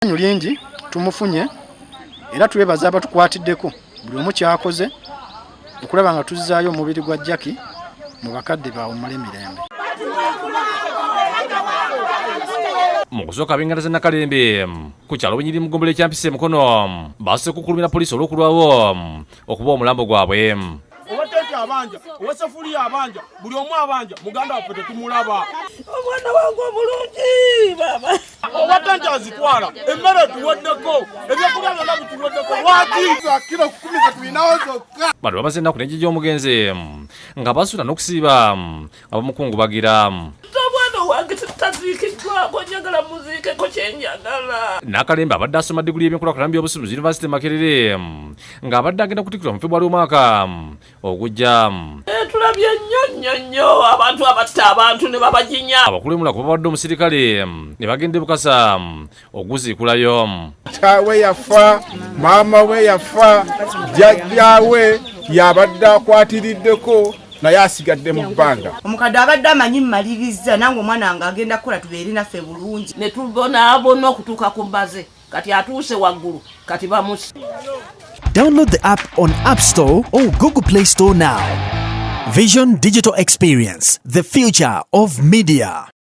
Lingi tumufunye era twebaza abatukwatiddeko buli omu kyakoze okulaba nga tuzzaayo omubiri gwa Jackie mu bakadde bawe mule mirembe. Mu kusooka ab'enganda za Nakalembe ku kyalo Bunyiri Mugombole ekyampise mukono basse kukulumira poliisi olw'okulwawo okuba omulambo gwabwe. Obatete abanja, owasafuriya abanja, buli omu abanja, muganda waffe tetumulaba. Omwana wange omulungi baba. Obatete azitwala, emmere tuweddeko, ebyokulya byonna bituweddeko. Lwaki? Kilo 10 tulinawo zokka. Bano bamaze ennaku n'enjiji gy'omugenzi nga basuula n'okusiiba abamukungubagira. Omwana wange tutaziikiddwako njagala muziikeko kyenjagala. Nakalembe abadde asoma diguli y'ebyenkulaakulana by'obusuubuzi University Makerere ng'abadde agenda kutikirwa mu February omwaka ogujja. Tulabye nnyo abantu abatta abantu ne babajinya. Abakulu b'emulako babadde omusirikale ne bagenda e Bukasa okuziikulayo. Tawe yafa, maama we yafa, jjajjaawe yabadde akwatiriddeko naye asigadde mu bbanga. Omukadde abadde amanyi mmaliriza nange omwana wange agenda kukola tubeere naffe bulungi. Ne tubonaabona okutuuka ku mbaze kati atuuse waggulu kati bamusi. Download the app on App Store or Google Play Store now. Vision Digital Experience, the future of media.